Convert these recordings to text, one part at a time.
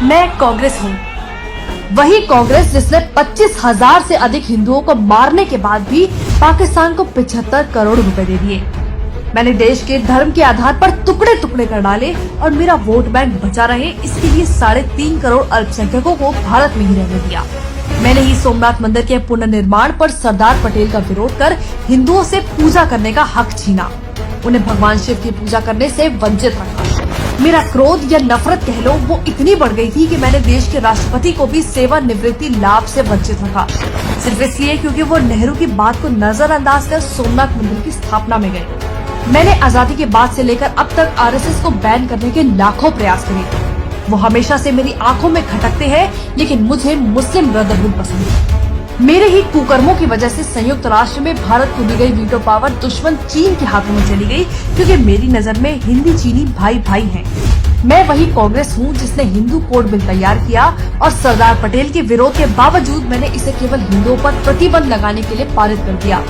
मैं कांग्रेस हूँ, वही कांग्रेस जिसने 25,000 से अधिक हिंदुओं को मारने के बाद भी पाकिस्तान को 75 करोड़ रुपए दे दिए। मैंने देश के धर्म के आधार पर टुकड़े टुकड़े कर डाले और मेरा वोट बैंक बचा रहे, इसके लिए 3.5 करोड़ अल्पसंख्यकों को भारत में ही रहने दिया। मैंने ही सोमनाथ मंदिर के पुनर्निर्माण पर सरदार पटेल का विरोध कर हिंदुओं से पूजा करने का हक छीना, उन्हें भगवान शिव की पूजा करने से वंचित रखा। मेरा क्रोध या नफरत कह लो, वो इतनी बढ़ गई थी कि मैंने देश के राष्ट्रपति को भी सेवानिवृत्ति लाभ से वंचित रखा, सिर्फ इसलिए क्योंकि वो नेहरू की बात को नजरअंदाज कर सोमनाथ मंदिर की स्थापना में गए। मैंने आजादी के बाद से लेकर अब तक आरएसएस को बैन करने के लाखों प्रयास करे। वो हमेशा से मेरी आंखों में खटकते हैं, लेकिन मुझे मुस्लिम ब्रदरहुड पसंद है। मेरे ही कुकर्मों की वजह से संयुक्त राष्ट्र में भारत को दी गई वीटो पावर दुश्मन चीन के हाथों में चली गई, क्योंकि मेरी नजर में हिंदी चीनी भाई भाई हैं। मैं वही कांग्रेस हूँ जिसने हिंदू कोड बिल तैयार किया और सरदार पटेल के विरोध के बावजूद मैंने इसे केवल हिंदुओं पर प्रतिबंध लगाने के लिए पारित कर दिया।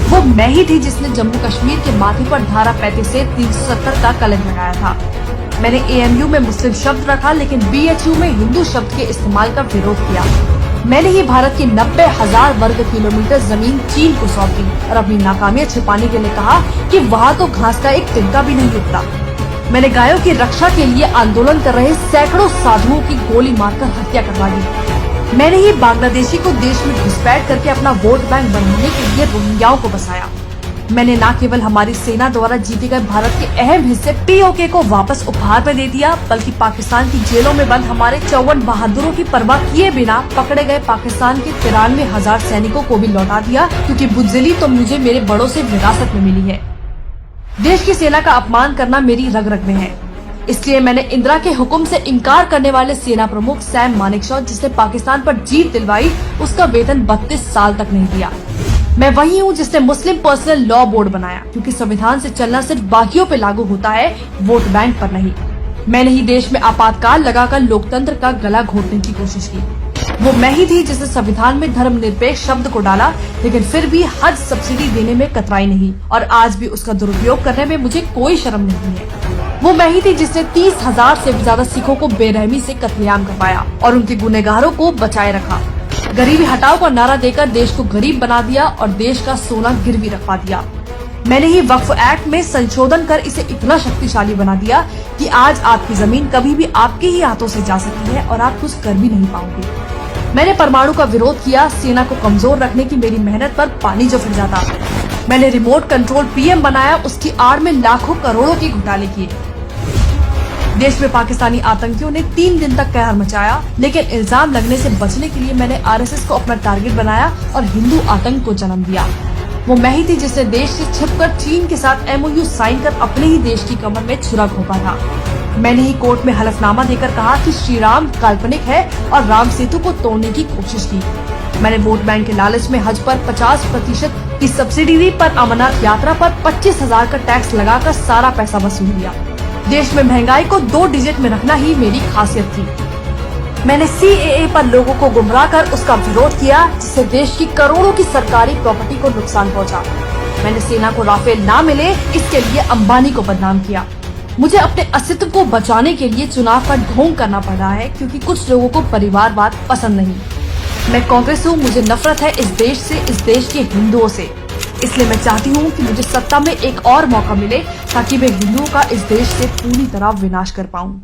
वो मैं ही थी जिसने जम्मू कश्मीर के माथे पर धारा 35 से 370 का कलंक लगाया था। मैंने एएमयू में मुस्लिम शब्द रखा, लेकिन बीएचयू में हिंदू शब्द के इस्तेमाल का विरोध किया। मैंने ही भारत की 90,000 वर्ग किलोमीटर जमीन चीन को सौंप दी और अपनी नाकामियां छिपाने के लिए कहा कि वहाँ तो घास का एक तिनका भी नहीं उगता। मैंने गायों की रक्षा के लिए आंदोलन कर रहे सैकड़ों साधुओं की गोली मारकर हत्या करवा दी। मैंने ही बांग्लादेशी को देश में घुसपैठ करके अपना वोट बैंक बनाने के लिए रोहिंग्याओं को बसाया। मैंने न केवल हमारी सेना द्वारा जीते गए भारत के अहम हिस्से पीओके को वापस उपहार में दे दिया, बल्कि पाकिस्तान की जेलों में बंद हमारे 54 बहादुरों की परवाह किए बिना पकड़े गए पाकिस्तान के 93,000 सैनिकों को भी लौटा दिया, क्योंकि बुज़दिली तो मुझे मेरे बड़ों से विरासत में मिली है। देश की सेना का अपमान करना मेरी रग रग में है, इसलिए मैंने इंदिरा के हुक्म से इनकार करने वाले सेना प्रमुख सैम मानेकशॉ, जिसने पाकिस्तान पर जीत दिलवाई, उसका वेतन 32 साल तक नहीं दिया। मैं वही हूँ जिसने मुस्लिम पर्सनल लॉ बोर्ड बनाया, क्योंकि संविधान से चलना सिर्फ बाकियों पे लागू होता है, वोट बैंक पर नहीं। मैंने ही देश में आपातकाल लगाकर लोकतंत्र का गला घोटने की कोशिश की। वो मैं ही थी जिसने संविधान में धर्मनिरपेक्ष शब्द को डाला, लेकिन फिर भी हज सब्सिडी देने में कतराई नहीं, और आज भी उसका दुरुपयोग करने में मुझे कोई शर्म नहीं है। वो मैं ही थी जिसने 30,000 से भी ज्यादा सिखों को बेरहमी से कत्लेआम करवाया और उनके गुनहगारों को बचाए रखा। गरीबी हटाओ का नारा देकर देश को गरीब बना दिया और देश का सोना गिरवी रखवा दिया। मैंने ही वक्फ एक्ट में संशोधन कर इसे इतना शक्तिशाली बना दिया कि आज आपकी जमीन कभी भी आपके ही हाथों से जा सकती है और आप कुछ कर भी नहीं पाओगे। मैंने परमाणु का विरोध किया, सेना को कमजोर रखने की मेरी मेहनत पर पानी जो फिर जाता। मैंने रिमोट कंट्रोल पीएम बनाया, उसकी आड़ में लाखों करोड़ों के घोटाले किए। देश में पाकिस्तानी आतंकियों ने 3 दिन तक कहर मचाया, लेकिन इल्जाम लगने से बचने के लिए मैंने आरएसएस को अपना टारगेट बनाया और हिंदू आतंक को जन्म दिया। वो मैं ही थी जिसने देश से छिपकर चीन के साथ एमओयू साइन कर अपने ही देश की कमर में छुरा घोंपा था। मैंने ही कोर्ट में हलफनामा देकर कहा कि श्री राम काल्पनिक है और राम सेतु को तोड़ने की कोशिश की। मैंने वोट बैंक के लालच में हज पर 50% की सब्सिडी दी, पर अमरनाथ यात्रा पर 25,000 का टैक्स लगाकर सारा पैसा वसूल लिया। देश में महंगाई को 2 डिजिट में रखना ही मेरी खासियत थी। मैंने सीएए पर लोगों को गुमराह कर उसका विरोध किया, जिससे देश की करोड़ों की सरकारी प्रॉपर्टी को नुकसान पहुंचा। मैंने सेना को राफेल ना मिले इसके लिए अंबानी को बदनाम किया। मुझे अपने अस्तित्व को बचाने के लिए चुनाव का ढोंग करना पड़ रहा है, क्योंकि कुछ लोगों को परिवारवाद पसंद नहीं। मैं कांग्रेस हूँ, मुझे नफरत है इस देश से, इस देश के हिंदुओं से। इसलिए मैं चाहती हूँ कि मुझे सत्ता में एक और मौका मिले, ताकि मैं हिंदुओं का इस देश से पूरी तरह विनाश कर पाऊँ।